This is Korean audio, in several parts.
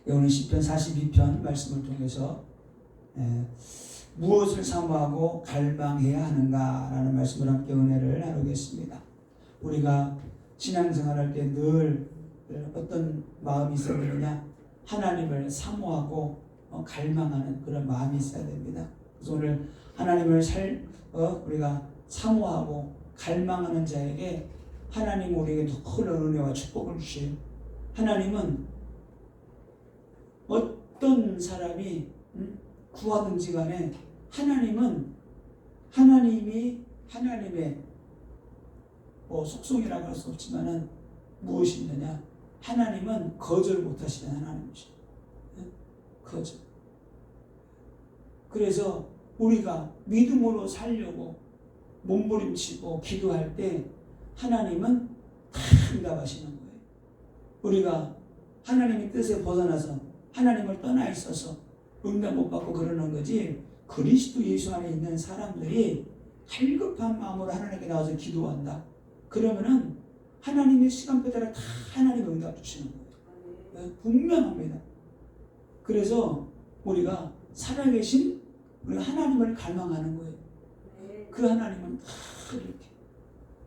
오늘 시편 42편 말씀을 통해서 무엇을 사모하고 갈망해야 하는가라는 말씀을 함께 은혜를 나누겠습니다. 우리가 신앙생활할 때 늘 어떤 마음이 있어야 되느냐? 하나님을 사모하고 갈망하는 그런 마음이 있어야 됩니다. 그래서 오늘 하나님을 우리가 사모하고 갈망하는 자에게 하나님 우리에게 더 큰 은혜와 축복을 주시요. 하나님은 어떤 사람이 구하든지 간에 하나님은 하나님의 속성이라고 할 수 없지만은 무엇이 있느냐? 하나님은 거절 못하시는 하나님이시죠. 거절. 그래서 우리가 믿음으로 살려고 몸부림치고 기도할 때 하나님은 다 응답하시는 거예요. 우리가 하나님의 뜻에 벗어나서 하나님을 떠나 있어서 응답 못 받고 그러는 거지, 그리스도 예수 안에 있는 사람들이 갈급한 마음으로 하나님께 나와서 기도한다. 그러면은 하나님의 시간표대로 다 하나님 응답 주시는 거예요. 분명합니다. 그래서 우리가 살아계신 우리 하나님을 갈망하는 거예요. 그 하나님은 다 이렇게.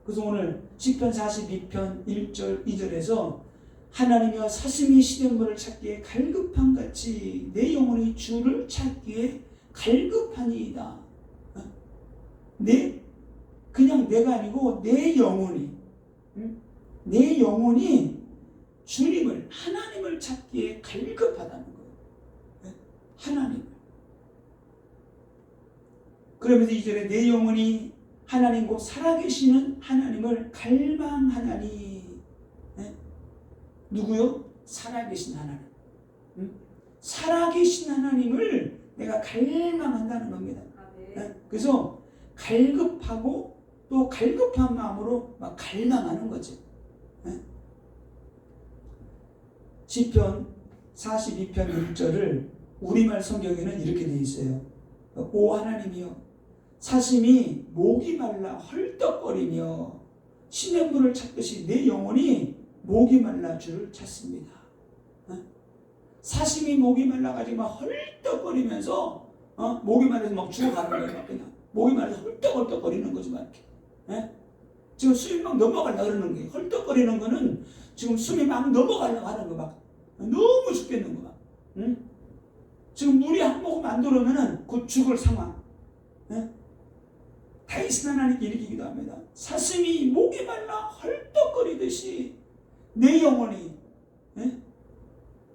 그래서 오늘 시편 42편 1절 2절에서 하나님이여 사슴이 시냇물을 찾기에 갈급한 같이 내 영혼이 주를 찾기에 갈급하니이다. 그냥 내가 아니고 내 영혼이 주님을, 하나님을 찾기에 갈급하다는 거예요. 하나님을. 그러면서 2절에 내 영혼이 하나님 곧 살아계시는 하나님을 갈망하나니. 누구요? 살아계신 하나님. 살아계신 하나님을 내가 갈망한다는 겁니다. 그래서 갈급하고 또 갈급한 마음으로 막 갈망하는 거죠. 시편 42편 1절을 우리말 성경에는 이렇게 되어 있어요. 오 하나님이여 사슴이 목이 말라 헐떡거리며 시냇물을 찾듯이 내 영혼이 목이 말라 주를 찾습니다. 사슴이 목이 말라가지고 막 헐떡거리면서 목이 말라서 막 죽어가는 거예요. 그냥 목이 말라서 헐떡헐떡거리는 거지 막 이렇게. 지금 숨이 막 넘어가려고 그러는 거예요. 헐떡거리는 거는 지금 숨이 막 넘어가려고 하는 거 막 너무 죽겠는 거 막. 지금 물이 한 모금 안 들어오면은 곧 죽을 상황. 다윗은 하나님께 이렇게 기도합니다. 사슴이 목이 말라 헐떡거리듯이 내 영혼이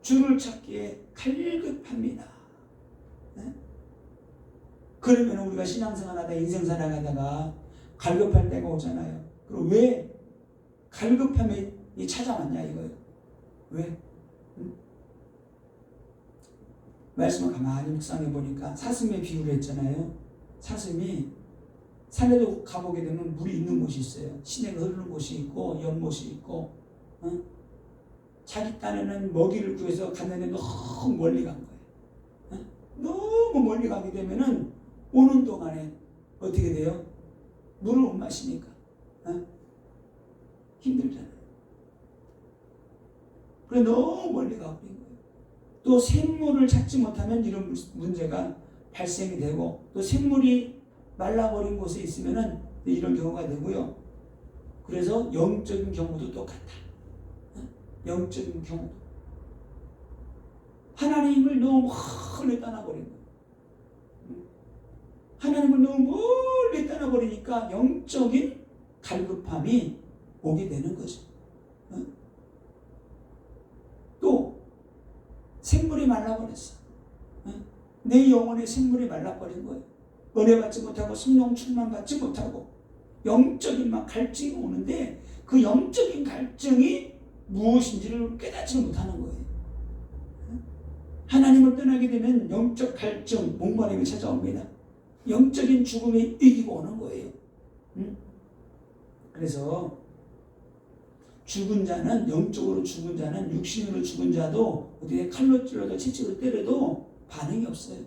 주를 찾기에 갈급합니다. 그러면 우리가 신앙생활하다 인생 살아가다가 갈급할 때가 오잖아요. 그럼 왜 갈급함이 찾아왔냐 이거예요. 왜? 말씀을 가만히 묵상해 보니까 사슴의 비유를 했잖아요. 사슴이 산에도 가보게 되면 물이 있는 곳이 있어요. 시내가 흐르는 곳이 있고 연못이 있고 자기 딴에는 먹이를 구해서 갔는데 너무 멀리 간 거예요. 너무 멀리 가게 되면은 오는 동안에 어떻게 돼요? 물을 못 마시니까 힘들잖아요. 그래 너무 멀리 가버린 거예요. 또 생물을 찾지 못하면 이런 문제가 발생이 되고, 또 생물이 말라버린 곳에 있으면은 이런 경우가 되고요. 그래서 영적인 경우도 똑같다. 영적인 경우도 하나님을 너무 멀리 떠나버린 거예요. 하나님을 너무 멀리 떠나버리니까 영적인 갈급함이 오게 되는 거죠. 또 생물이 말라버렸어. 내 영혼의 생물이 말라버린 거예요. 은혜 받지 못하고 성령 충만 받지 못하고 영적인 막 갈증이 오는데 그 영적인 갈증이 무엇인지를 깨닫지 못하는 거예요. 하나님을 떠나게 되면 영적 갈증, 목마름이 찾아옵니다. 영적인 죽음이 이기고 오는 거예요. 그래서 죽은 자는, 영적으로 죽은 자는, 육신으로 죽은 자도 어디에 칼로 찔러도 채찍으로 때려도 반응이 없어요.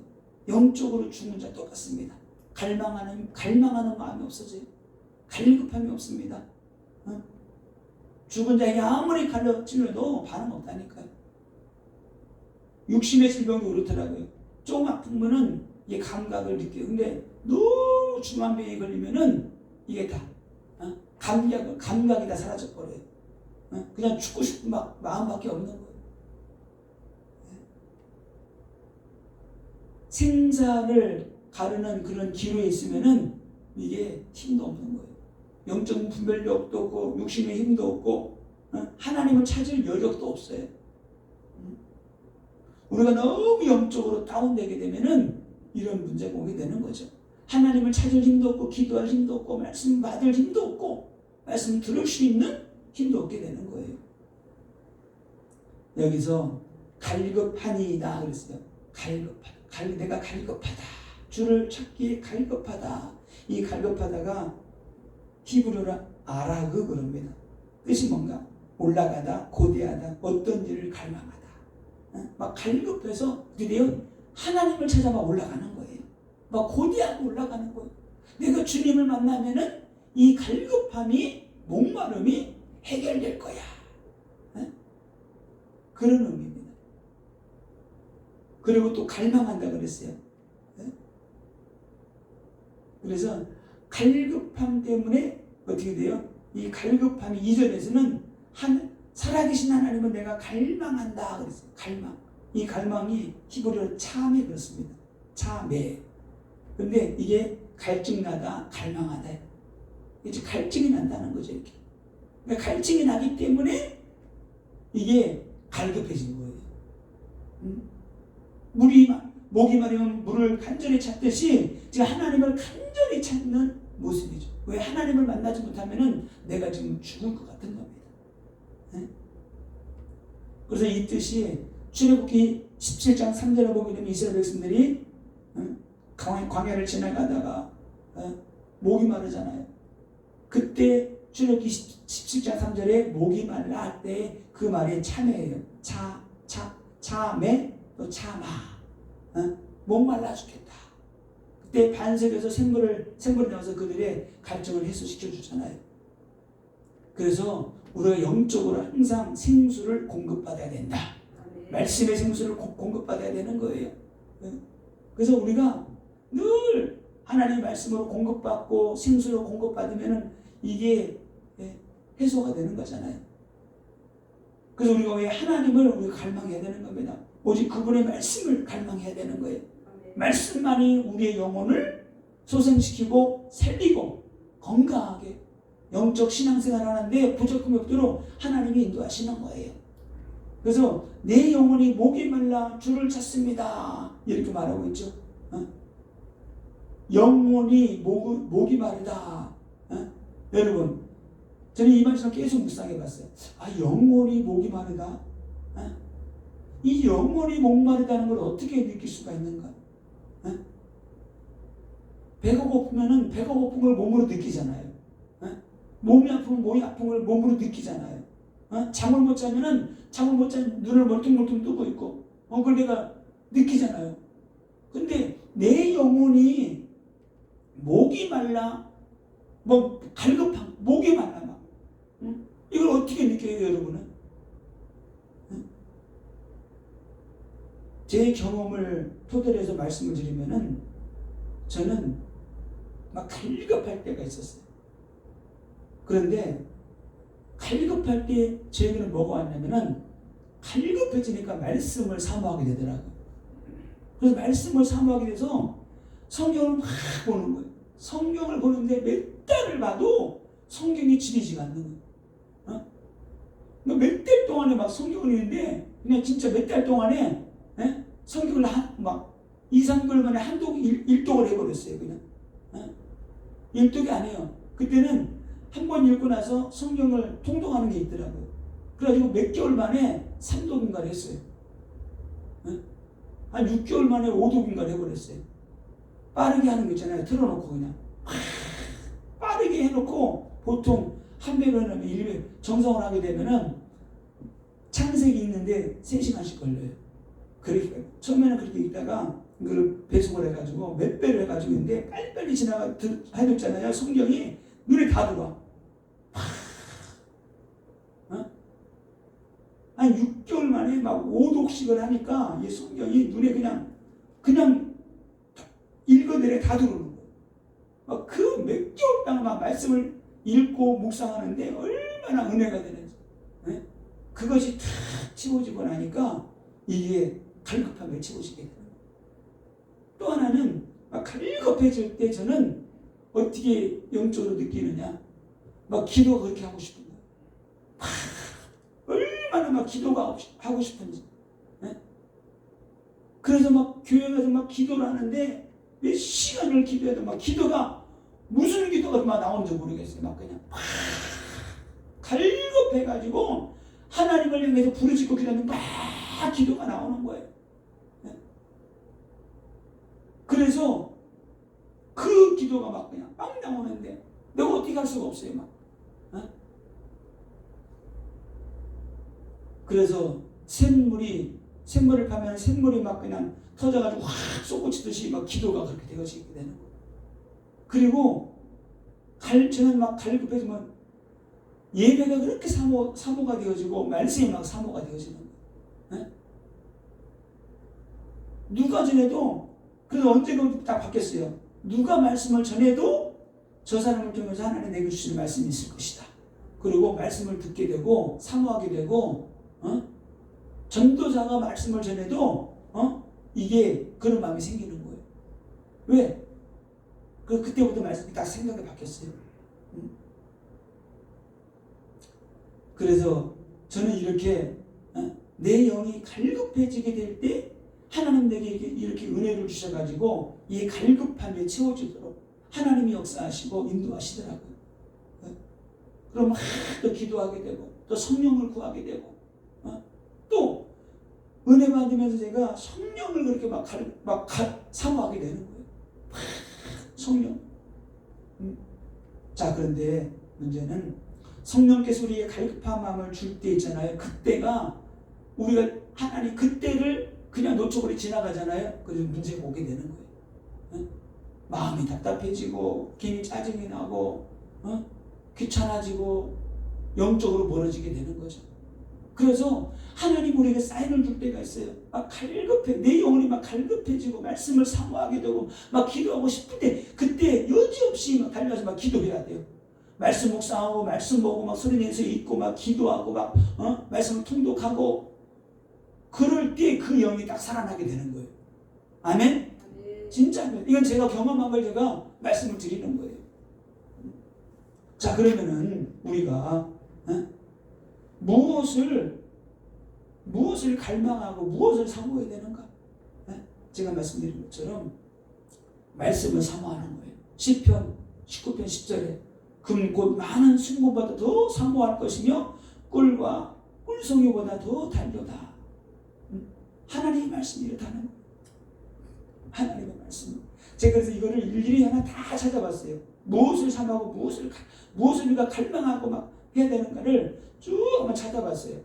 영적으로 죽은 자 똑같습니다. 갈망하는 마음이 없어져요. 갈급함이 없습니다. 죽은 자에게 아무리 칼로 찔러도 반응 없다니까요. 육신의 질병도 그렇더라고요. 조금 아프면은 이게 감각을 느껴요. 근데 너무 중한 병이 걸리면은 이게 다 감각이 다 사라져버려요. 그냥 죽고 싶은 마음밖에 없는 거예요. 생사를 가르는 그런 기로에 있으면은 이게 힘도 없는 거예요. 영적 분별력도 없고 육신의 힘도 없고 하나님을 찾을 여력도 없어요. 우리가 너무 영적으로 다운되게 되면은 이런 문제가 오게 되는 거죠. 하나님을 찾을 힘도 없고 기도할 힘도 없고 말씀 받을 힘도 없고 말씀 들을 수 있는 힘도 없게 되는 거예요. 여기서 갈급하니이다 그랬어요. 갈급하다. 내가 갈급하다. 주를 찾기에 갈급하다. 이 갈급하다가 히브리어로 아라그 그럽니다. 뜻이 뭔가? 올라가다, 고대하다, 어떤 일을 갈망하다. 막 갈급해서 드디어 하나님을 찾아 막 올라가는 거예요. 막 고대하고 올라가는 거예요. 내가 주님을 만나면은 이 갈급함이, 목마름이 해결될 거야. 그런 의미입니다. 그리고 또 갈망한다 그랬어요. 그래서 갈급함 때문에 어떻게 돼요? 이 갈급함이 이전에서는 살아계신 하나님을 내가 갈망한다 그랬어요. 갈망. 이 갈망이 히브리어로 참에 그렇습니다. 참에. 근데 이게 갈증나다, 갈망하다. 이제 갈증이 난다는 거죠, 이렇게. 그러니까 갈증이 나기 때문에 이게 갈급해진 거예요. 목이 마르면 물을 간절히 찾듯이 지금 하나님을 간절히 찾는 모습이죠. 왜? 하나님을 만나지 못하면은 내가 지금 죽을 것 같은 겁니다. 그래서 이 뜻이 출애굽기 17장 3절에 보게 되면 이스라엘 백성들이 광야를 지나가다가 목이 마르잖아요. 그때 출애굽기 17장 3절에 목이 말라 할 때 그 말이 참회예요. 참회 또 참아. 목 말라 죽겠다. 그때 반석에서 샘물을 내어서 그들의 갈증을 해소시켜 주잖아요. 그래서 우리가 영적으로 항상 생수를 공급받아야 된다. 말씀의 생수를 공급받아야 되는 거예요. 그래서 우리가 늘 하나님의 말씀으로 공급받고 생수로 공급받으면 이게 해소가 되는 거잖아요. 그래서 우리가 왜 하나님을 우리가 갈망해야 되는 겁니다. 오직 그분의 말씀을 갈망해야 되는 거예요. 말씀만이 우리의 영혼을 소생시키고 살리고 건강하게 영적 신앙생활을 하는데 부족함이 없도록 하나님이 인도하시는 거예요. 그래서 내 영혼이 목이 말라 주를 찾습니다. 이렇게 말하고 있죠. 영혼이 목이 마르다. 여러분, 저는 이 말씀 계속 묵상해 봤어요. 영혼이 목이 마르다. 이 영혼이 목마르다는 걸 어떻게 느낄 수가 있는가? 배가 고프면은 배가 고픈 걸 몸으로 느끼잖아요. 몸이 아프면 몸이 아픈 걸 몸으로 느끼잖아요. 잠을 못 자면은 잠을 못 잔 눈을 멀뚱멀뚱 뜨고 있고, 그걸 내가 느끼잖아요. 근데 내 영혼이 목이 말라, 갈급함, 목이 말라 막. 이걸 어떻게 느껴요, 여러분은? 제 경험을 토대로 해서 말씀을 드리면은 저는 막 갈급할 때가 있었어요. 그런데 갈급할 때 저에게는 뭐가 왔냐면은 갈급해지니까 말씀을 사모하게 되더라고요. 그래서 말씀을 사모하게 돼서 성경을 막 보는 거예요. 성경을 보는데 몇 달을 봐도 성경이 지리지가 않는 거예요. 몇 달 동안에 막 성경을 읽는데 그냥 진짜 몇 달 동안에 성경을 막 2, 3개월 만에 일독을 해버렸어요. 그냥 일독이 아니에요. 그때는 한 번 읽고 나서 성경을 통독하는 게 있더라고요. 그래가지고 몇 개월 만에 3독인가를 했어요. 한 6개월 만에 5독인가를 해버렸어요. 빠르게 하는 거 있잖아요. 틀어놓고 그냥 빠르게 해놓고 보통 한 배로 하면 1배 정성을 하게 되면은 창세기 읽는데 3시간씩 걸려요. 그렇게 처음에는 그렇게 읽다가 그걸 배속을 해가지고 몇 배를 해가지고 있는데 빨리빨리 해뒀잖아요. 성경이 눈에 다 들어와. 한 6개월 만에 막 5독씩을 하니까 이 성경이 눈에 그냥 읽어내려 다 들어오는 거예요. 막 그 몇 개월 동안 막 말씀을 읽고 묵상하는데 얼마나 은혜가 되는지. 네? 그것이 탁 채워지고 나니까 이게 갈급함에 채워지게 되는 거예요. 또 하나는 막 갈급해질 때 저는 어떻게 영적으로 느끼느냐. 막 기도가 그렇게 하고 싶은 거예요. 얼마나 막 기도가 하고 싶은지. 네? 그래서 막 교회 가서 막 기도를 하는데 몇 시간을 기도해도 막 기도가 무슨 기도가 막 나오는지 모르겠어요. 막 그냥 갈급해가지고 하나님을 향해서 부르짖고 기도하면 막 기도가 나오는 거예요. 네? 그래서 그 기도가 막 그냥 막 나오는데 내가 어떻게 할 수가 없어요. 막. 네? 그래서 샘물을 파면 샘물이 막 그냥 터져가지고 확 쏟아지듯이 막 기도가 그렇게 되어지게 되는 거예요. 그리고 저는 막 갈급해지면 예배가 그렇게 사모가 되어지고 말씀이 막 사모가 되어지는 거예요. 네? 누가 전해도 그래서 언젠가 다 바뀌었어요. 누가 말씀을 전해도 저 사람을 통해서 하나님 내게 주시는 말씀이 있을 것이다. 그리고 말씀을 듣게 되고 사모하게 되고 전도자가 말씀을 전해도 이게 그런 마음이 생기는 거예요. 왜? 그때부터 말씀이 딱 생각이 바뀌었어요. 그래서 저는 이렇게 내 영이 갈급해지게 될 때 하나님 내게 이렇게 은혜를 주셔가지고 이 갈급함에 채워지도록 하나님이 역사하시고 인도하시더라고요. 그럼 또 기도하게 되고 또 성령을 구하게 되고 또 은혜 받으면서 제가 성령을 그렇게 막 사모하게 되는 거예요. 성령. 자, 그런데 문제는 성령께서 우리의 갈급한 마음을 줄 때 있잖아요. 그때가 우리가 하나님 그때를 그냥 놓쳐버리고 지나가잖아요. 그래서 문제가 오게 되는 거예요. 마음이 답답해지고 괜히 짜증이 나고 귀찮아지고 영적으로 멀어지게 되는 거죠. 그래서 하나님 우리에게 사인을 줄 때가 있어요. 막 내 영혼이 막 갈급해지고 말씀을 사모하게 되고 막 기도하고 싶을 때 그때 여지없이 막 달려서 막 기도해야 돼요. 말씀 묵상하고 말씀 보고 막 소리 내서 읽고 막 기도하고 막 말씀을 통독하고 그럴 때 그 영이 딱 살아나게 되는 거예요. 아멘? 진짜 이건 제가 경험한 걸 제가 말씀을 드리는 거예요. 자, 그러면은 우리가 무엇을 갈망하고 무엇을 사모해야 되는가? 제가 말씀드린 것처럼 말씀을 사모하는 거예요. 시편 19편 10절에 금 곧 많은 순금보다 더 사모할 것이며 꿀과 꿀송이보다 더 달도다. 하나님의 말씀이 이렇다는 거예요. 하나님의 말씀. 제가 그래서 이거를 일일이 하나 다 찾아봤어요. 무엇을 사모하고 무엇을 우리가 갈망하고 막 해야 되는가를 쭉 한번 찾아봤어요.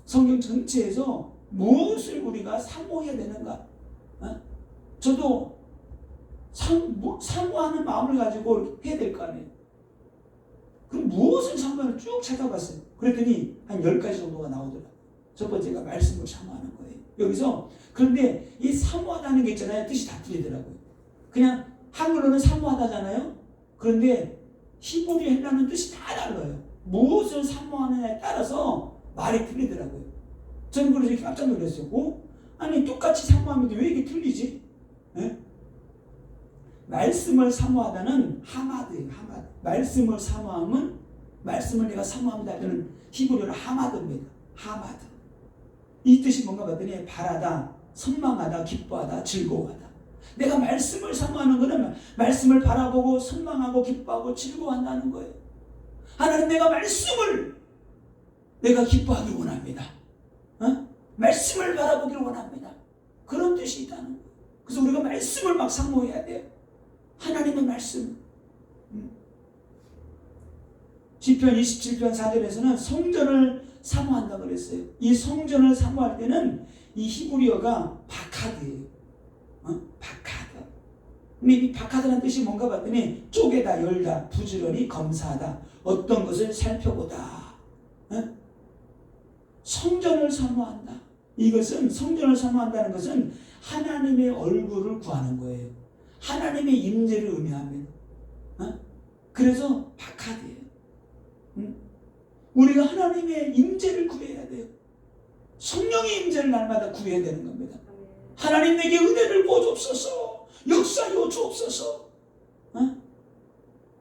성경 전체에서 무엇을 우리가 사모해야 되는가? 저도 사모하는 마음을 가지고 해야 될 거 아니에요. 그럼 무엇을 사모하는지 쭉 찾아봤어요. 그랬더니 한 10가지 정도가 나오더라고요. 첫 번째가 말씀을 사모하는 거예요. 여기서 그런데 이 사모하다는 게 있잖아요. 뜻이 다 틀리더라고요. 그냥 한글로는 사모하다잖아요. 그런데 히브리 헬라는 뜻이 다 달라요. 무엇을 사모하느냐에 따라서 말이 틀리더라고요. 저는 그래서 이렇게 깜짝 놀랐어요. 아니 똑같이 사모하는데 왜 이게 틀리지? 네? 말씀을 사모하다는 하마드예요. 하마드. 말씀을 사모하면 말씀을 내가 사모합니다 하면 히브리어로 하마드입니다. 하마드. 이 뜻이 뭔가 봤더니 바라다, 선망하다, 기뻐하다, 즐거워하다. 내가 말씀을 사모하는 것은 말씀을 바라보고 선망하고 기뻐하고 즐거워한다는 거예요. 하나님 내가 말씀을 내가 기뻐하기 원합니다. 말씀을 바라보기를 원합니다. 그런 뜻이 있다는 거예요. 그래서 우리가 말씀을 막 사모해야 돼요. 하나님의 말씀. 시편 27편 4절에서는 성전을 사모한다고 그랬어요. 이 성전을 사모할 때는 이 히브리어가 바카드예요. 바카드. 근데 이 바카드라는 뜻이 뭔가 봤더니 쪼개다, 열다, 부지런히 검사하다, 어떤 것을 살펴보다. 성전을 사모한다. 이것은 성전을 사모한다는 것은 하나님의 얼굴을 구하는 거예요. 하나님의 임재를 의미합니다. 그래서 박하드예요. 우리가 하나님의 임재를 구해야 돼요. 성령의 임재를 날마다 구해야 되는 겁니다. 하나님 내게 은혜를 부어주옵소서. 역사하여 주옵소서.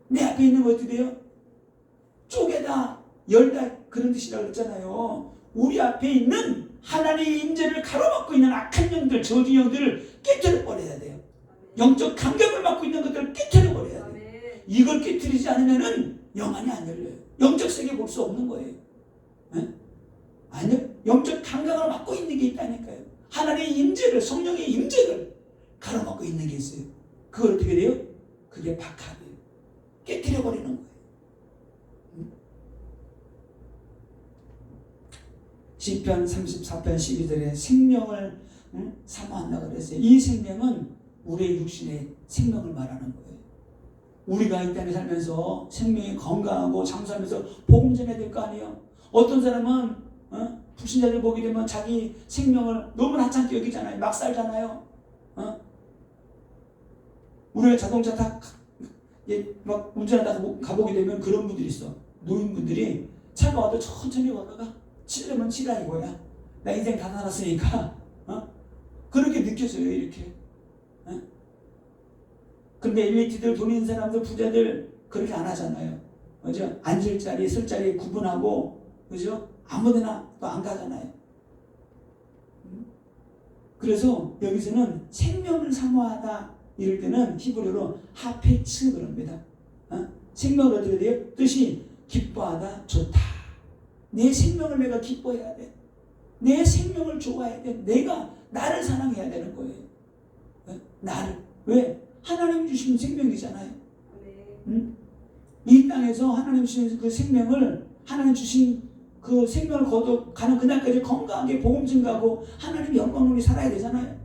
내 앞에 있는 거 어떻게 돼요? 쪼개다 열다 그런 뜻이라고 했잖아요. 우리 앞에 있는 하나님의 임재를 가로막고 있는 악한 영들, 저주 영들을 깨뜨려 버려야 돼요. 영적 감격을 맡고 있는 것들을 깨뜨려 버려야 돼요. 이걸 깨뜨리지 않으면은 영안이 안 열려요. 영적 세계 볼 수 없는 거예요. 아니요. 영적 감각을 맡고 있는 게 있다니까요. 하나님의 임재를, 성령의 임재를 가로막고 있는 게 있어요. 그걸 어떻게 돼요? 그게 박하돼요. 깨뜨려 버리는 거예요. 시편 34편 12절에 생명을 사모한다고 그랬어요. 이 생명은 우리의 육신의 생명을 말하는 거예요. 우리가 이 땅에 살면서 생명이 건강하고 장수하면서 복음 전해야 될 거 아니에요. 어떤 사람은 불신자들 보게 되면 자기 생명을 너무 하찮게 여기잖아요. 막 살잖아요. 우리가 자동차 막 운전하다가 가보게 되면 그런 분들이 있어. 노인분들이 차가 와도 천천히 가다가 치려면 치라 이거야. 나 인생 다 살았으니까 그렇게 느껴져요. 이렇게. 근데 엘리트들, 돈 있는 사람들, 부자들 그렇게 안 하잖아요. 그죠? 앉을 자리, 설 자리 구분하고, 그죠? 아무데나 또 안 가잖아요. 그래서 여기서는 생명을 사모하다 이럴 때는 히브리어로 하페츠 그럽니다. 생명을 어떻게 돼요? 뜻이 기뻐하다, 좋다. 내 생명을 내가 기뻐해야 돼. 내 생명을 좋아해야 돼. 내가 나를 사랑해야 되는 거예요. 나를. 왜? 하나님 주신 생명이잖아요. 이 땅에서 하나님 주신 그 생명을, 하나님 주신 그 생명을 거둬가는 그날까지 건강하게 복음 증가하고 하나님 영광으로 살아야 되잖아요.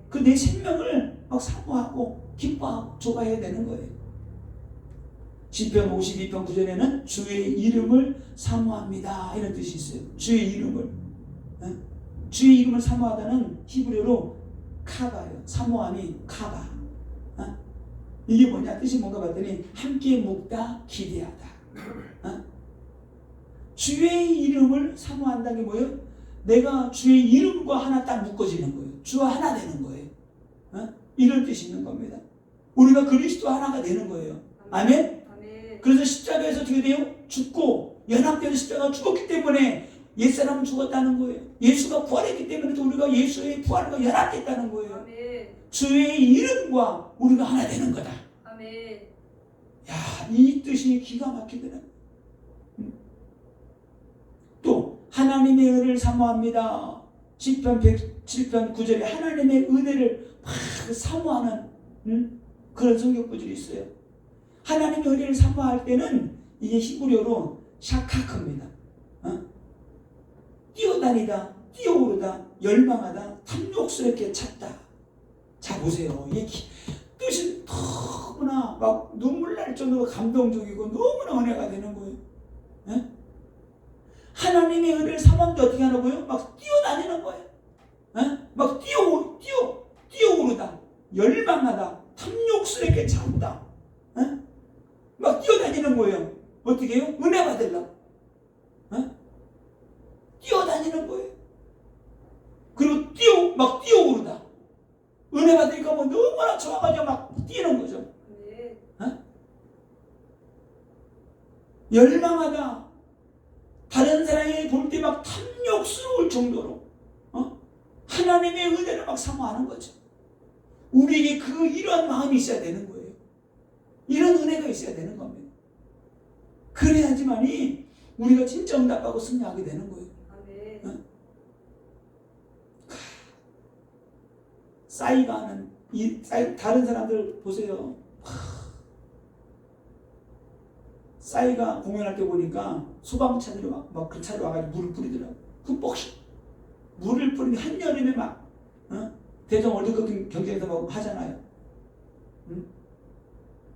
그 내 생명을 막 사모하고 기뻐하고 좋아해야 되는 거예요. 시편 52편 9절에는 주의 이름을 사모합니다 이런 뜻이 있어요. 주의 이름을. 주의 이름을 사모하다는 히브리어로 카바예요. 사모함이 카바. 이게 뭐냐 뜻이 뭔가 봤더니 함께 묵다 기대하다. 주의 이름을 사모한다는 게 뭐예요? 내가 주의 이름과 하나 딱 묶어지는 거예요. 주와 하나 되는 거예요. 이런 뜻이 있는 겁니다. 우리가 그리스도 하나가 되는 거예요. 아멘? 그래서 십자가에서 어떻게 돼요? 죽고 연합되는 십자가가 죽었기 때문에 옛사람은 죽었다는 거예요. 예수가 부활했기 때문에 또 우리가 예수의 부활과 연합됐다는 거예요. 아멘. 주의 이름과 우리가 하나 되는 거다. 아멘. 야, 이 뜻이 기가 막히더라. 또 하나님의 은혜를 사모합니다. 시편 107편 9절에 하나님의 은혜를 막 사모하는 그런 성경 구절이 있어요. 하나님의 은혜를 사모할 때는 이게 히브리어로 샤카크입니다. 뛰어다니다, 뛰어오르다, 열망하다, 탐욕스럽게 찾다. 자 보세요. 이게 뜻이 너무나 막 눈물 날 정도로 감동적이고 너무나 은혜가 되는 거예요. 하나님의 은혜를 사모하는데 어떻게 하는 막 뛰어다니는 거예요. 막 뛰어오르다, 열망하다, 탐욕스럽게 찾다. 막 뛰어다니는 거예요. 어떻게 해요? 은혜 받으려고. 뛰어다니는 거예요. 그리고 막 뛰어오르다. 은혜 받으니까 뭐 너무나 좋아가지고 막 뛰는 거죠. 네. 열망하다. 다른 사람이 볼 때 막 탐욕스러울 정도로 하나님의 은혜를 막 사모하는 거죠. 우리에게 이러한 마음이 있어야 되는 거예요. 이런 은혜가 있어야 되는 겁니다. 그래야지만이 우리가 진짜 응답하고 승리하게 되는 거예요. 싸이가 하는 다른 사람들 보세요. 싸이가 공연할 때 보니까 소방차들이 막 그 차로 와가지고 물을 뿌리더라고. 흠뻑 물을 뿌리는 한여름에 막 대전 월드컵 경기에서 막 하잖아요.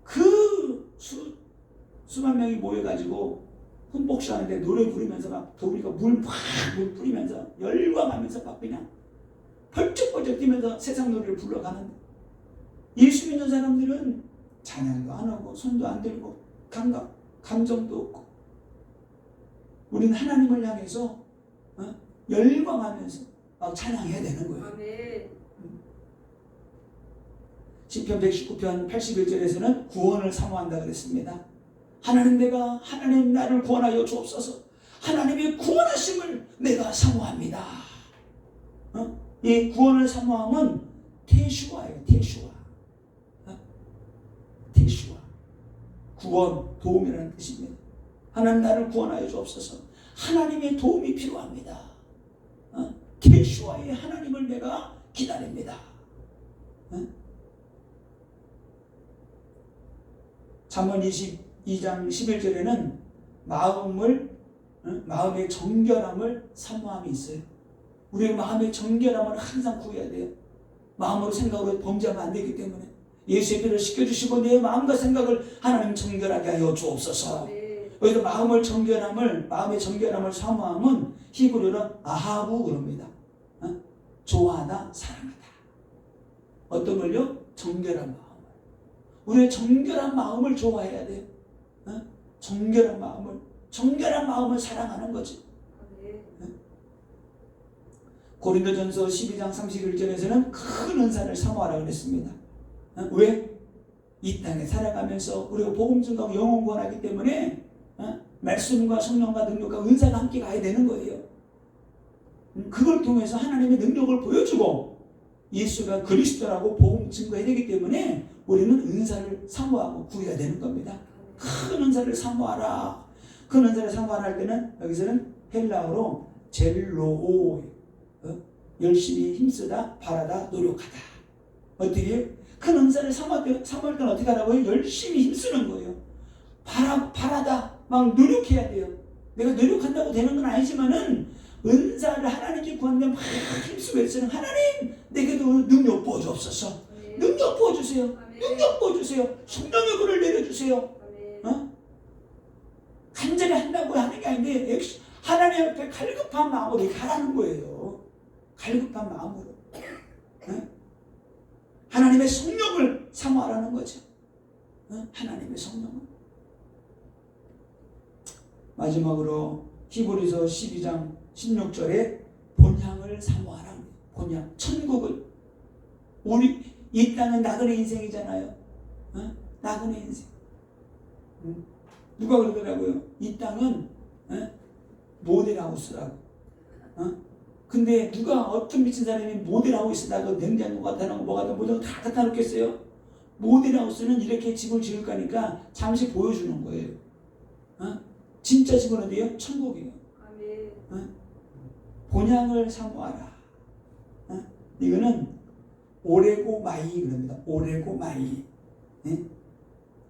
그 수만 명이 모여가지고 흠복시하는데 노래 부르면서 막 우리가 물 뿌리면서 열광하면서 막 그냥 벌쩍벌쩍 뛰면서 세상 노래를 불러가는데, 예수 믿는 사람들은 찬양도 안 하고 손도 안 들고 감정도 없고, 우리는 하나님을 향해서 열광하면서 막 찬양해야 되는 거예요. 아멘. 시편 119편 81절에서는 구원을 사모한다 그랬습니다. 하나님 나를 구원하여 주옵소서. 하나님의 구원하심을 내가 사모합니다. 이 구원을 사모함은 테슈아예요. 테슈아. 구원, 도움이라는 뜻입니다. 하나님 나를 구원하여 주옵소서. 하나님의 도움이 필요합니다. 테슈아의 하나님을 내가 기다립니다. 잠언 22장 11절에는 마음의 정결함을 사모함이 있어요. 우리의 마음의 정결함을 항상 구해야 돼요. 마음으로 생각으로 범죄하면 안 되기 때문에 예수의 피를 씻겨주시고 내 마음과 생각을 하나님 정결하게 하여 주옵소서. 여기서 마음의 정결함을 사모함은 히브리어로 아하부 그럽니다. 좋아하다, 사랑하다. 어떤 걸요? 정결한 마음을. 우리의 정결한 마음을 좋아해야 돼요. 정결한 마음을 사랑하는 거지. 고린도전서 12장 31절에서는 큰 은사를 사모하라 그랬습니다. 왜? 이 땅에 살아가면서 우리가 복음 증거하고 영혼 구원하기 때문에 말씀과 성령과 능력과 은사가 함께 가야 되는 거예요. 그걸 통해서 하나님의 능력을 보여주고 예수가 그리스도라고 복음 증거해야 되기 때문에 우리는 은사를 사모하고 구해야 되는 겁니다. 큰 은사를 사모하라. 큰 은사를 사모하라 할 때는 여기서는 헬라어로 젤로오, 열심히 힘쓰다, 바라다, 노력하다. 어떻게? 큰 은사를 사모할 때는 어떻게 하라고요? 열심히 힘쓰는 거예요. 바라다, 막 노력해야 돼요. 내가 노력한다고 되는 건 아니지만은 은사를 하나님께 구하는데 막 힘쓰고 있어요. 하나님, 내게도 능력 부어주옵소서. 능력 부어주세요. 능력 부어주세요. 성령의 불을 내려주세요. 간절히 한다고 하는 게 아닌데 하나님 앞에 갈급한 마음으로 가라는 거예요. 갈급한 마음으로. 하나님의 성령을 사모하라는 거죠. 하나님의 성령을. 마지막으로 히브리서 12장 16절에 본향을 사모하라. 본향, 천국을. 우리 이 땅은 나그네 인생이잖아요. 나그네 인생. 누가 그러더라고요. 이 땅은 모델하우스라고. 근데 누가 어떤 미친 사람이 모델하우스다가 냉장고 갖다 놓고 뭐 갖다 모든 거 다 갖다 놓겠어요? 모델하우스는 이렇게 집을 지을 거니까 잠시 보여주는 거예요. 진짜 집은 어디예요? 천국이에요. 본향을 사모하라. 이거는 오레고 마이 그럽니다. 오레고 마이.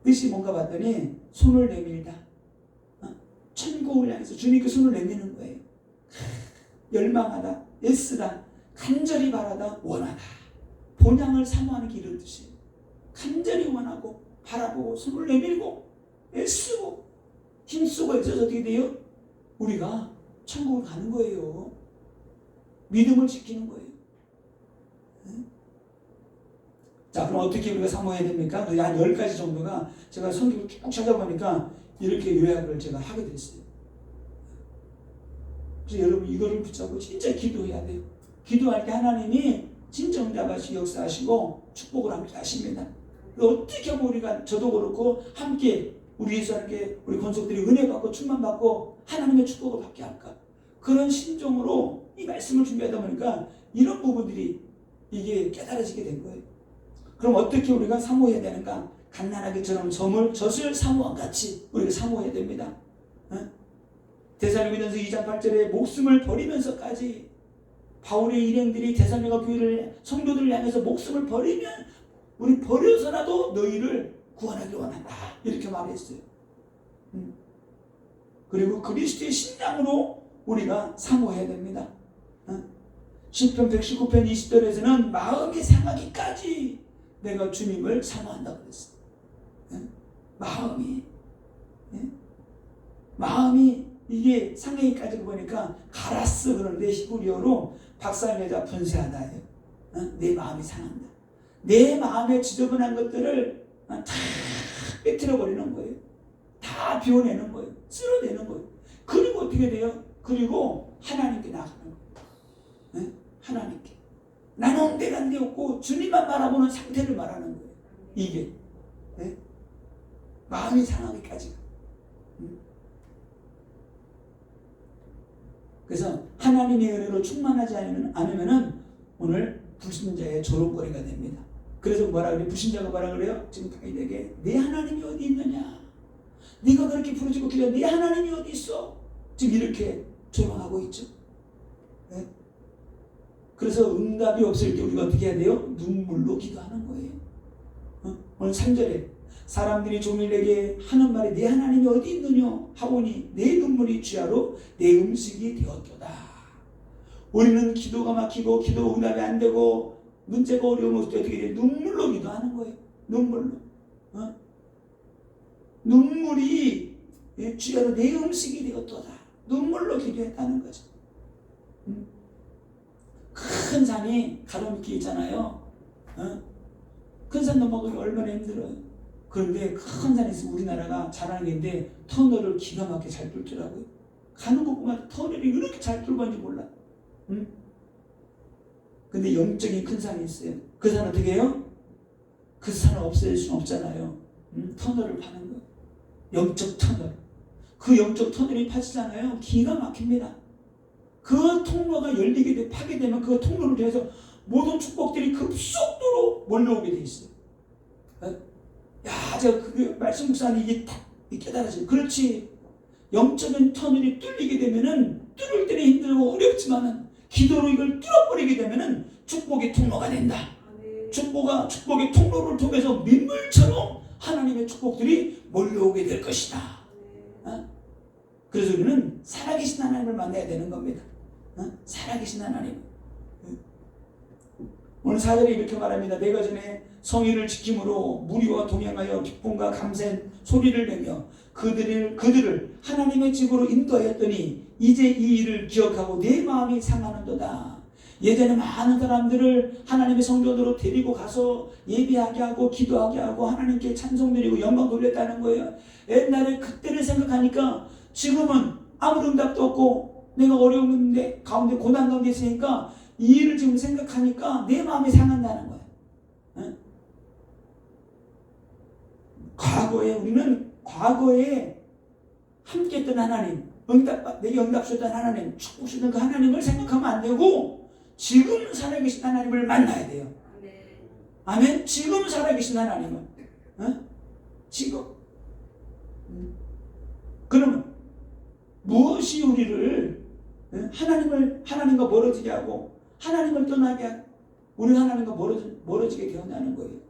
뜻이 뭔가 봤더니 손을 내밀다. 천국을 향해서 주님께 손을 내미는 거예요. 열망하다, 애쓰다, 간절히 바라다, 원하다. 본향을 사모하는 게 이런 뜻이에요. 간절히 원하고 바라보고 손을 내밀고 애쓰고 힘쓰고 애써서 어떻게 돼요? 우리가 천국을 가는 거예요. 믿음을 지키는 거예요. 자, 그럼 어떻게 우리가 사모해야 됩니까? 한 10가지 정도가 제가 성경을 쭉 찾아보니까 이렇게 요약을 제가 하게 됐어요. 그래서 여러분 이거를 붙잡고 진짜 기도해야 돼요. 기도할 때 하나님이 진짜 응답하시고 역사하시고 축복을 함께 하십니다. 어떻게 하면 우리가 저도 그렇고 함께 우리 예수 함께 우리 권속들이 은혜 받고 충만 받고 하나님의 축복을 받게 할까? 그런 심정으로 이 말씀을 준비하다 보니까 이런 부분들이 이게 깨달아지게 된 거예요. 그럼 어떻게 우리가 사모해야 되는가? 갓난아기처럼 젖을 사모한 같이 우리가 사모해야 됩니다. 데살로니가전서 2장 8절에 목숨을 버리면서까지 바울의 일행들이 데살로니가 교회를 성도들을 향해서 목숨을 버리면 우리 버려서라도 너희를 구원하기 원한다 이렇게 말했어요. 그리고 그리스도의 신장으로 우리가 사모해야 됩니다. 시편 119편 20절에서는 마음이 상하기까지 내가 주님을 사모한다고 그랬어요. 마음이 마음이 이게 상행이까지 보니까 가라스 그런데 히브리어로 박살내자 분쇄하다예요. 내 마음이 상한다. 내 마음에 지저분한 것들을 다 빼뜨려 버리는 거예요. 다 비워내는 거예요. 쓸어내는 거예요. 그리고 어떻게 돼요? 그리고 하나님께 나가는 거예요. 하나님께. 나는 내가 안 되었고 주님만 바라보는 상태를 말하는 거예요. 이게 마음이 상하기까지. 그래서 하나님의 은혜로 충만하지 않으면은 오늘 불신자의 조롱거리가 됩니다. 그래서 뭐라 그래요? 불신자가 뭐라 그래요? 지금 다윗에게 내 하나님이 어디 있느냐? 네가 그렇게 부르짖고 기도해 내 하나님이 어디 있어? 지금 이렇게 조롱하고 있죠. 네? 그래서 응답이 없을 때 우리가 어떻게 해야 돼요? 눈물로 기도하는 거예요. 오늘 3절에 사람들이 종일 내게 하는 말이 내 하나님이 어디 있느냐 하오니 내 눈물이 주야로 내 음식이 되었도다. 우리는 기도가 막히고 기도 응답이 안 되고 문제가 어려운 것도 어떻게 돼요? 눈물로 기도하는 거예요. 눈물로. 눈물이 주야로 내 음식이 되었도다. 눈물로 기도했다는 거죠. 큰 산이 가로밑기 있잖아요. 큰 산 넘어가기 얼마나 힘들어요. 그런데 큰 산이 있으면 우리나라가 잘하는 게 있는데 터널을 기가 막히게 잘 뚫더라고요. 가는 곳마다 터널이 이렇게 잘 뚫는지 몰라. 근데 영적인 큰 산이 있어요. 그 산은 어떻게 해요? 그 산을 없앨 수는 없잖아요. 터널을 파는 거예요. 영적 터널. 그 영적 터널이 파지잖아요. 기가 막힙니다. 그 통로가 열리게 돼 파게 되면 그 통로를 통해서 모든 축복들이 급속도로 몰려오게 돼 있어요. 야, 제가 그 말씀 묵상이 이게 딱 깨달아져요. 그렇지. 영적인 터널이 뚫리게 되면은 뚫을 때는 힘들고 어렵지만은 기도로 이걸 뚫어버리게 되면은 축복의 통로가 된다. 축복의 통로를 통해서 민물처럼 하나님의 축복들이 몰려오게 될 것이다. 그래서 우리는 살아계신 하나님을 만나야 되는 겁니다. 살아계신 하나님. 오늘 4절에 이렇게 말합니다. 내가 전에 성의를 지킴으로 무리와 동행하여 기쁨과 감사의 소리를 내며 그들을 하나님의 집으로 인도하였더니 이제 이 일을 기억하고 내 마음이 상하는도다. 예전에 많은 사람들을 하나님의 성전으로 데리고 가서 예배하게 하고 기도하게 하고 하나님께 찬송 드리고 영광 돌렸다는 거예요. 옛날에 그때를 생각하니까 지금은 아무 응답도 없고 내가 어려운데 가운데 고난 가운데 있으니까 이 일을 지금 생각하니까 내 마음이 상한다는 거예요. 우리는 과거에 함께 했던 하나님, 내게 응답 주셨던 하나님, 축복 주셨던 그 하나님을 생각하면 안 되고 지금 살아계신 하나님을 만나야 돼요. 아멘. 지금 살아계신 하나님을 지금. 그러면 무엇이 우리를 하나님과 멀어지게 하고 하나님을 떠나게 하고 우리 하나님과 멀어지게 되었다는 거예요.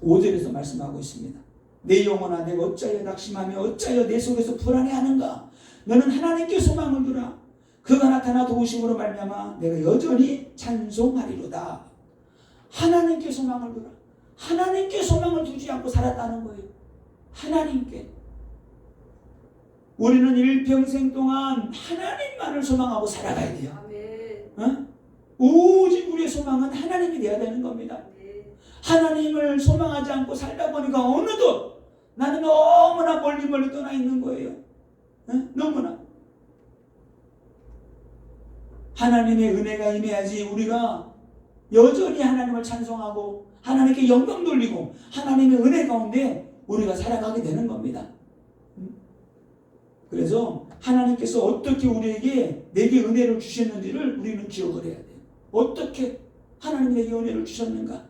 5절에서 말씀하고 있습니다. 내 영혼아 내가 어찌하여 낙심하며 어찌하여 내 속에서 불안해하는가. 너는 하나님께 소망을 두라. 그가 나타나 도우심으로 말미암아 내가 여전히 찬송하리로다. 하나님께 소망을 두라. 하나님께 소망을 두지 않고 살았다는 거예요. 하나님께. 우리는 일평생 동안 하나님만을 소망하고 살아가야 돼요. 오직 우리의 소망은 하나님이 되어야 되는 겁니다. 하나님을 소망하지 않고 살다 보니까 어느덧 나는 너무나 멀리 떠나 있는 거예요. 너무나. 하나님의 은혜가 임해야지 우리가 여전히 하나님을 찬송하고 하나님께 영광 돌리고 하나님의 은혜 가운데 우리가 살아가게 되는 겁니다. 그래서 하나님께서 어떻게 내게 은혜를 주셨는지를 우리는 기억을 해야 돼요. 어떻게 하나님이 내게 은혜를 주셨는가?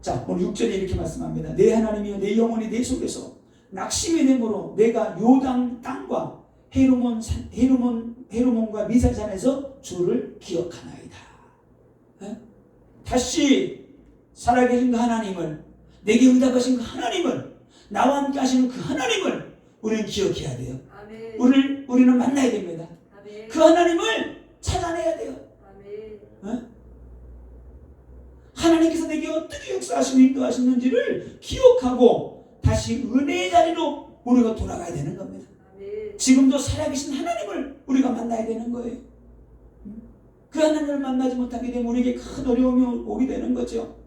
자, 오늘 6절에 이렇게 말씀합니다. 내 하나님이여 내 영혼이 내 속에서 낙심이 되므로 내가 요당 땅과 헤르몬과 미살산에서 주를 기억하나이다. 다시 살아계신 그 하나님을, 내게 응답하신 그 하나님을, 나와 함께 하시는 그 하나님을 우리는 기억해야 돼요. 우리는 만나야 됩니다. 아멘. 그 하나님을 찾아내야 돼요. 하나님께서 내게 어떻게 역사하시고 인도하시는지를 기억하고 다시 은혜의 자리로 우리가 돌아가야 되는 겁니다. 지금도 살아계신 하나님을 우리가 만나야 되는 거예요. 그 하나님을 만나지 못하게 되면 우리에게 큰 어려움이 오게 되는 거죠.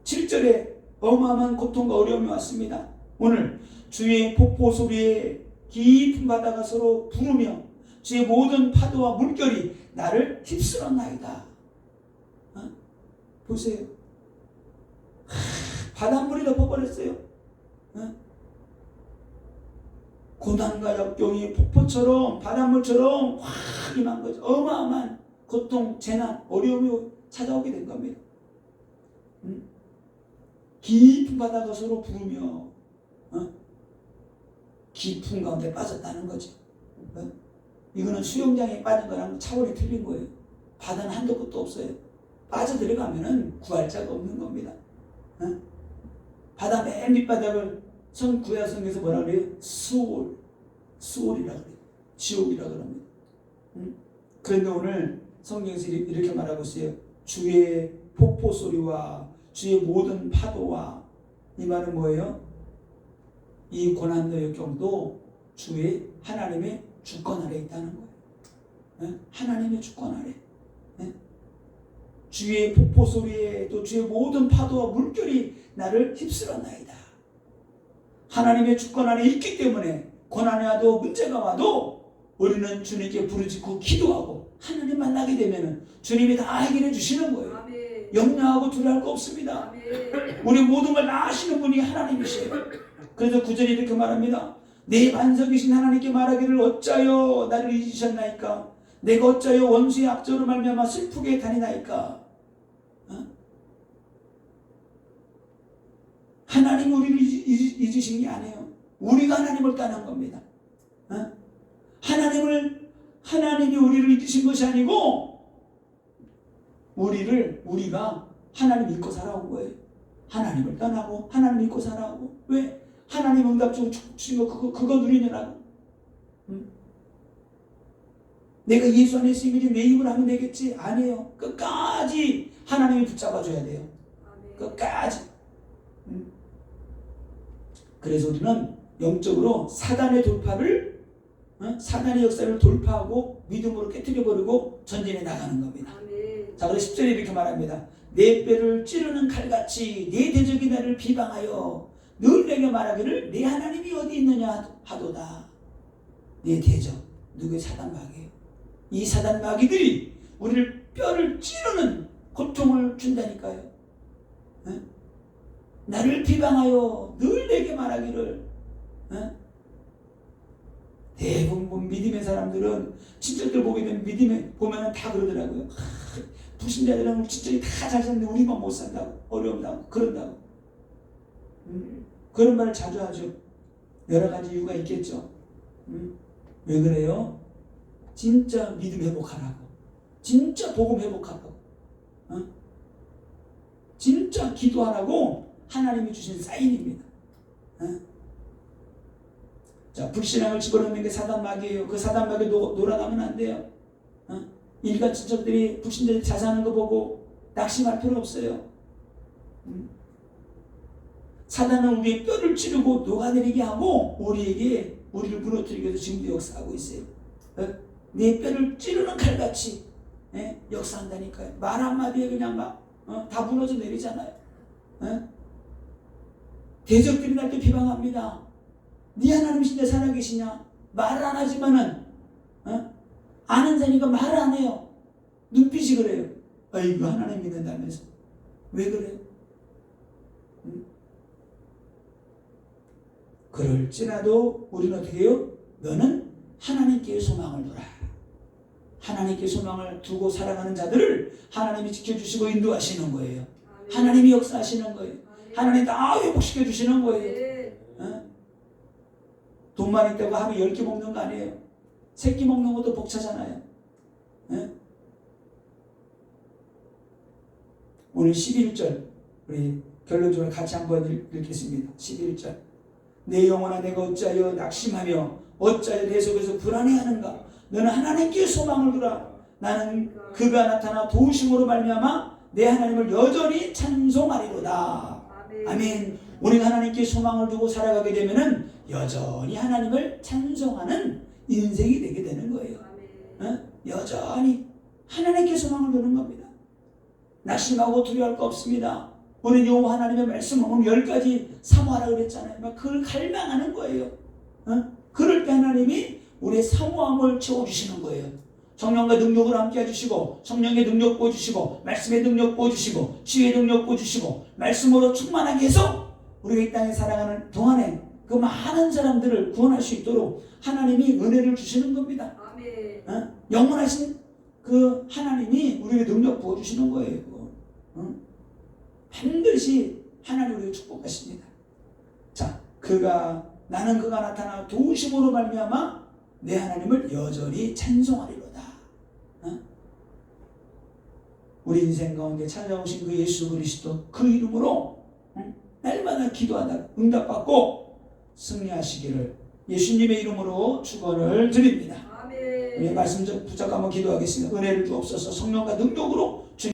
7절에 어마어마한 고통과 어려움이 왔습니다. 오늘 주의 폭포 소리에 깊은 바다가 서로 부르며 주의 모든 파도와 물결이 나를 휩쓸었나이다. 보세요. 바닷물이 덮어버렸어요. 고난과 역경이 폭포처럼 바닷물처럼 확 임한 거죠. 어마어마한 고통, 재난, 어려움이 찾아오게 된 겁니다. 깊은 바다가 서로 부르며 깊은 가운데 빠졌다는 거죠. 이거는 수영장에 빠진 거랑 차원이 틀린 거예요. 바다는 한도 끝도 없어요. 빠져들어가면은 구할 자가 없는 겁니다. 바다 맨 밑바닥을 구약성에서 뭐라 그래요? 수올이라고 그래요. 지옥이라고 그럽니다. 그런데 오늘 성경에서 이렇게 말하고 있어요. 주의 폭포 소리와 주의 모든 파도와, 이 말은 뭐예요? 이 고난도 역경도 주의 하나님의 주권 아래 있다는 거예요. 하나님의 주권 아래. 주의 폭포 소리에 또 주의 모든 파도와 물결이 나를 휩쓸었나이다. 하나님의 주권 안에 있기 때문에 고난이 와도 문제가 와도 우리는 주님께 부르짖고 기도하고 하나님 만나게 되면 주님이 다 해결해 주시는 거예요. 염려하고 두려워할 거 없습니다. 우리 모든 걸 다 아시는 분이 하나님이시에요. 그래서 9절에 이렇게 말합니다. 내 반석이신 하나님께 말하기를 어찌하여 나를 잊으셨나이까? 내가 어찌하여 원수의 악조로 말미암아 슬프게 다니나이까? 하나님 우리를 잊으신 게 아니에요. 우리가 하나님을 떠난 겁니다. 하나님이 우리를 잊으신 것이 아니고 우리가 하나님 믿고 살아온 거예요. 하나님을 떠나고 하나님 믿고 살아오고. 왜? 하나님 응답 주신 거 그거 누리느라고. 내가 예수 안에 있으면 내 입으로 하면 되겠지? 아니에요. 끝까지 하나님이 붙잡아줘야 돼요. 끝까지. 그래서 우리는 영적으로 사단의 역사를 돌파하고 믿음으로 깨뜨려버리고 전진해 나가는 겁니다. 자, 그래서 10절에 이렇게 말합니다. 내 뼈를 찌르는 칼같이 내 대적이 나를 비방하여 늘 내게 말하기를 내 하나님이 어디 있느냐 하도다. 내 대적, 누구의 사단마귀예요. 이 사단마귀들이 우리를 뼈를 찌르는 고통을 준다니까요. 나를 비방하여 늘 내게 말하기를. 대부분 믿음의 사람들은 친척들 보게 되면 믿음에 보면은 다 그러더라고요. 불신자들은 친척이 다 잘 사는데 우리만 못 산다고, 어려운다고, 그런다고. 그런 말을 자주 하죠. 여러 가지 이유가 있겠죠. 왜 그래요? 진짜 믿음 회복하라고, 진짜 복음 회복하라고, 진짜 기도하라고 하나님이 주신 사인입니다. 자, 불신앙을 집어넣는 게 사단마귀예요. 그 사단마귀 놀아나면 안 돼요. 일간 친척들이 불신자들이 잘 사는 거 보고 낙심할 필요 없어요. 사단은 우리의 뼈를 찌르고 녹아내리게 하고 우리를 무너뜨리기 위해서 지금도 역사하고 있어요. 내 뼈를 찌르는 칼같이 역사한다니까요. 말 한마디에 그냥 다 무너져 내리잖아요. 대적들이 날 때 비방합니다. 네 하나님 진짜 살아계시냐? 말을 안 하지만은 아는 자니까 말을 안 해요. 눈빛이 그래요. 아이고 하나님 믿는다면서. 왜 그래요? 그럴지라도 우리는 어떻게 해요? 너는 하나님께 소망을 두라. 하나님께 소망을 두고 살아가는 자들을 하나님이 지켜주시고 인도하시는 거예요. 하나님이 역사하시는 거예요. 하나님이 다 회복시켜 주시는 거예요. 돈만 있다고 하루 10개 먹는 거 아니에요. 새끼 먹는 것도 벅차잖아요. 오늘 11절 우리 결론적으로 같이 한번 읽겠습니다. 11절. 내 영혼아 내가 어찌하여 낙심하며 어찌하여 내 속에서 불안해하는가? 너는 하나님께 소망을 두라. 나는 그가 나타나 도우심으로 말미암아 내 하나님을 여전히 찬송하리로다. 아멘. 우리가 하나님께 소망을 두고 살아가게 되면은 여전히 하나님을 찬송하는 인생이 되게 되는 거예요. 여전히 하나님께 소망을 두는 겁니다. 낙심하고 두려워할 거 없습니다. 우리 여호와 하나님의 말씀 오늘 10가지 사모하라 그랬잖아요. 그걸 갈망하는 거예요. 그럴 때 하나님이 우리의 사모함을 채워주시는 거예요. 성령과 능력을 함께 해주시고, 성령의 능력 부어주시고, 말씀의 능력 부어주시고, 지혜의 능력 부어주시고, 말씀으로 충만하게 해서 우리가 이 땅에 살아가는 동안에 그 많은 사람들을 구원할 수 있도록 하나님이 은혜를 주시는 겁니다. 영원하신 그 하나님이 우리에게 능력 부어주시는 거예요. 반드시 하나님 우리에게 축복하십니다. 자, 나는 그가 나타나 도우심으로 말미암아 내 하나님을 여전히 찬송하리로다. 우리 인생 가운데 찾아오신 그 예수 그리스도 그 이름으로 날마다 기도하다 응답받고 승리하시기를 예수님의 이름으로 축원을 드립니다. 우리 말씀 좀 붙잡고 한번 기도하겠습니다. 은혜를 주옵소서. 성령과 능력으로 주님